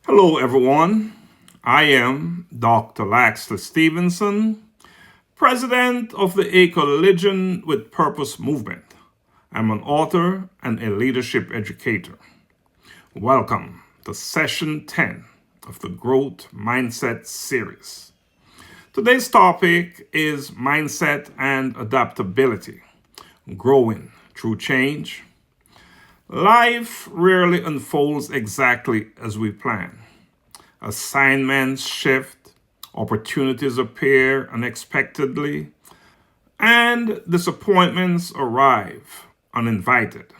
Hello, everyone. I am Dr. Laxley Stephenson, president of the A Collision with Purpose movement. I'm an author and a leadership educator. Welcome to session 10 of the Growth Mindset series. Today's topic is mindset and adaptability, growing through change. Life rarely unfolds exactly as we plan. Assignments shift, opportunities appear unexpectedly, and disappointments arrive uninvited.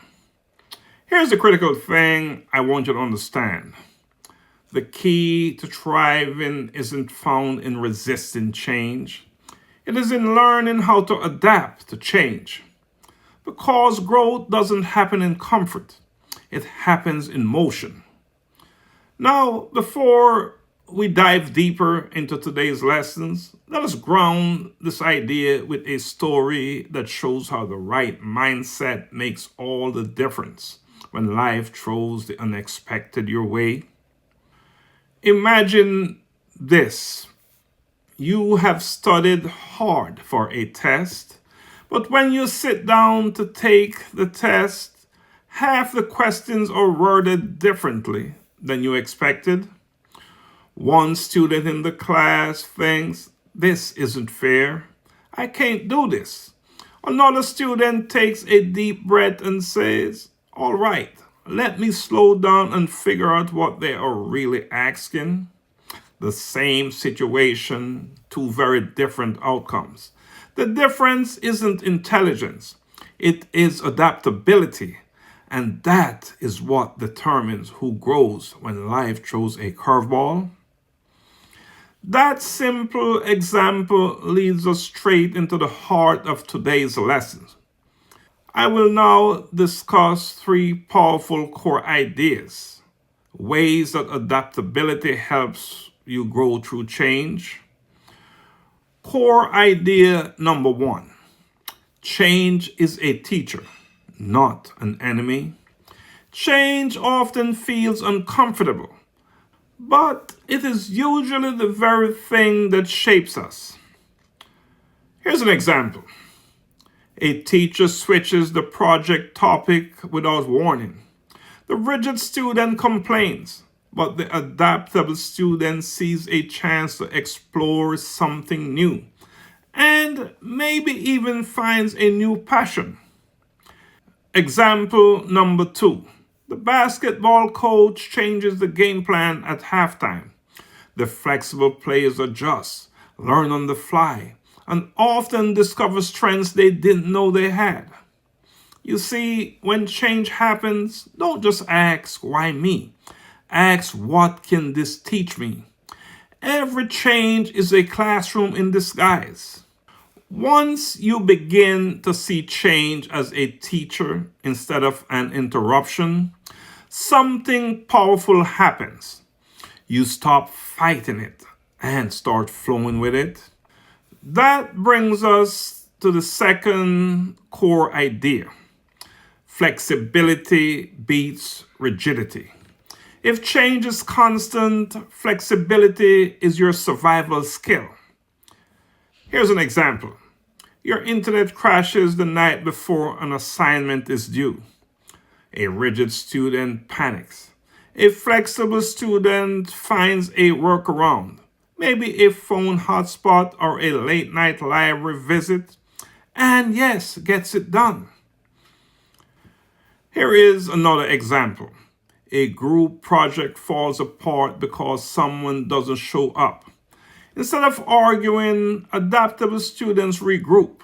Here's the critical thing I want you to understand. The key to thriving isn't found in resisting change. It is in learning how to adapt to change. Because growth doesn't happen in comfort, it happens in motion. Now, before we dive deeper into today's lessons, let us ground this idea with a story that shows how the right mindset makes all the difference when life throws the unexpected your way. Imagine this. You have studied hard for a test, but when you sit down to take the test, half the questions are worded differently than you expected. One student in the class thinks, "This isn't fair. I can't do this." Another student takes a deep breath and says, "All right, let me slow down and figure out what they are really asking." The same situation, two very different outcomes. The difference isn't intelligence, it is adaptability. And that is what determines who grows when life throws a curveball. That simple example leads us straight into the heart of today's lesson. I will now discuss three powerful core ideas, ways that adaptability helps you grow through change. Core idea number one: change is a teacher, not an enemy. Change often feels uncomfortable, but it is usually the very thing that shapes us. Here's an example. A teacher switches the project topic without warning. The rigid student complains, but the adaptable student sees a chance to explore something new and maybe even finds a new passion. Example number two. The basketball coach changes the game plan at halftime. The flexible players adjust, learn on the fly, and often discover strengths they didn't know they had. You see, when change happens, don't just ask, "Why me?" Ask, "What can this teach me?" Every change is a classroom in disguise. Once you begin to see change as a teacher instead of an interruption, something powerful happens. You stop fighting it and start flowing with it. That brings us to the second core idea. Flexibility beats rigidity. If change is constant, flexibility is your survival skill. Here's an example. Your internet crashes the night before an assignment is due. A rigid student panics. A flexible student finds a workaround, maybe a phone hotspot or a late night library visit, and yes, gets it done. Here is another example. A group project falls apart because someone doesn't show up. Instead of arguing, adaptable students regroup,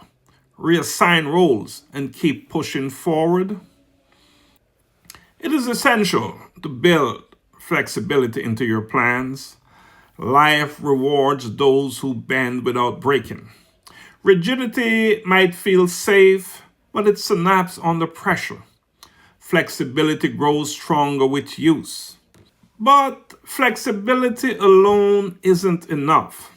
reassign roles, and keep pushing forward. It is essential to build flexibility into your plans. Life rewards those who bend without breaking. Rigidity might feel safe, but it snaps under pressure. Flexibility grows stronger with use. But flexibility alone isn't enough.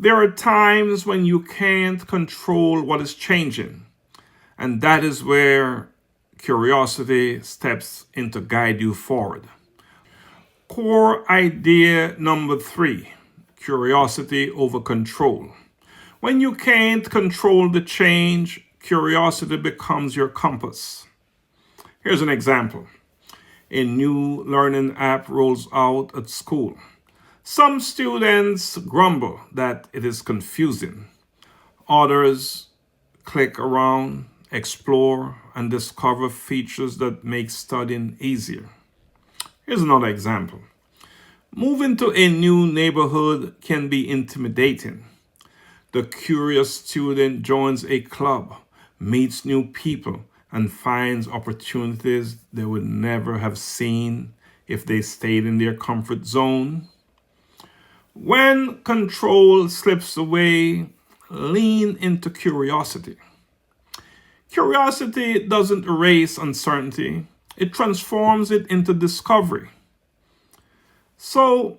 There are times when you can't control what is changing, and that is where curiosity steps in to guide you forward. Core idea number 3, curiosity over control. When you can't control the change, curiosity becomes your compass. Here's an example. A new learning app rolls out at school. Some students grumble that it is confusing. Others click around, explore, and discover features that make studying easier. Here's another example. Moving to a new neighborhood can be intimidating. The curious student joins a club, meets new people, and finds opportunities they would never have seen if they stayed in their comfort zone. When control slips away, lean into curiosity. Curiosity doesn't erase uncertainty, it transforms it into discovery. So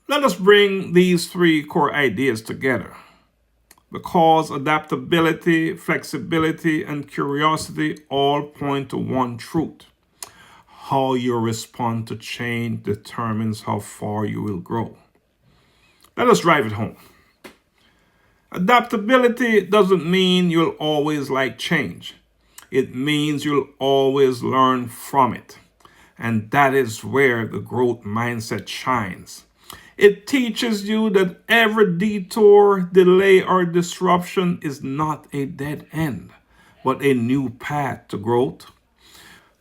let us bring these 3 core ideas together. Because adaptability, flexibility, and curiosity all point to one truth. How you respond to change determines how far you will grow. Let us drive it home. Adaptability doesn't mean you'll always like change. It means you'll always learn from it. And that is where the growth mindset shines. It teaches you that every detour, delay, or disruption is not a dead end, but a new path to growth.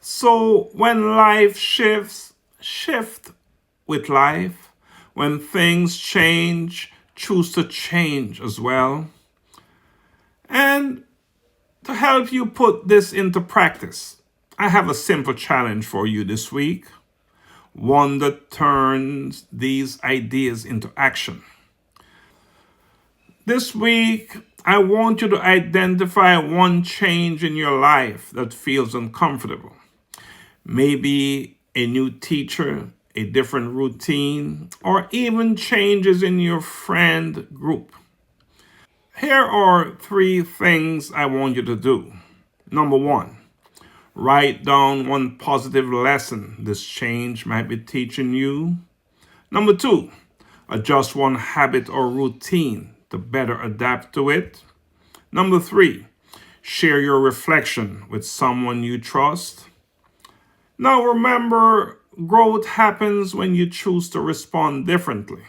So when life shifts, shift with life. When things change, choose to change as well. And to help you put this into practice, I have a simple challenge for you this week. One that turns these ideas into action. This week, I want you to identify one change in your life that feels uncomfortable. Maybe a new teacher, a different routine, or even changes in your friend group. Here are 3 things I want you to do. Number 1. Write down one positive lesson this change might be teaching you. Number 2, adjust one habit or routine to better adapt to it. Number 3, share your reflection with someone you trust. Now remember, growth happens when you choose to respond differently.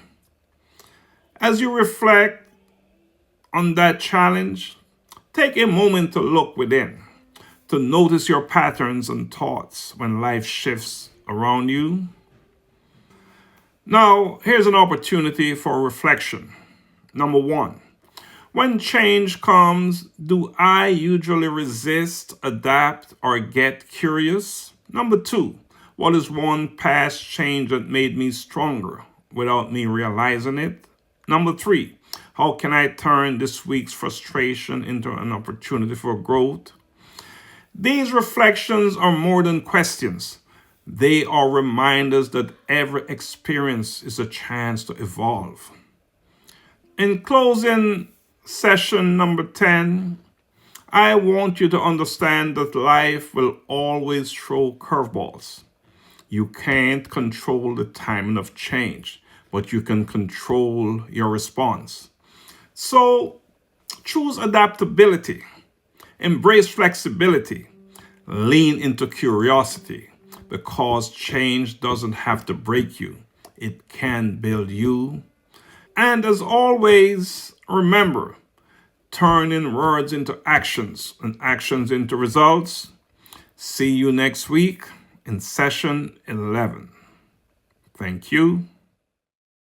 As you reflect on that challenge, take a moment to look within, to notice your patterns and thoughts when life shifts around you. Now, here's an opportunity for reflection. Number 1, when change comes, do I usually resist, adapt, or get curious? Number 2, what is one past change that made me stronger without me realizing it? Number 3, how can I turn this week's frustration into an opportunity for growth? These reflections are more than questions. They are reminders that every experience is a chance to evolve. In closing session number 10, I want you to understand that life will always throw curveballs. You can't control the timing of change, but you can control your response. So choose adaptability, embrace flexibility, lean into curiosity, because change doesn't have to break you. It can build you. And as always, remember, turning words into actions and actions into results. See you next week in session 11. Thank you.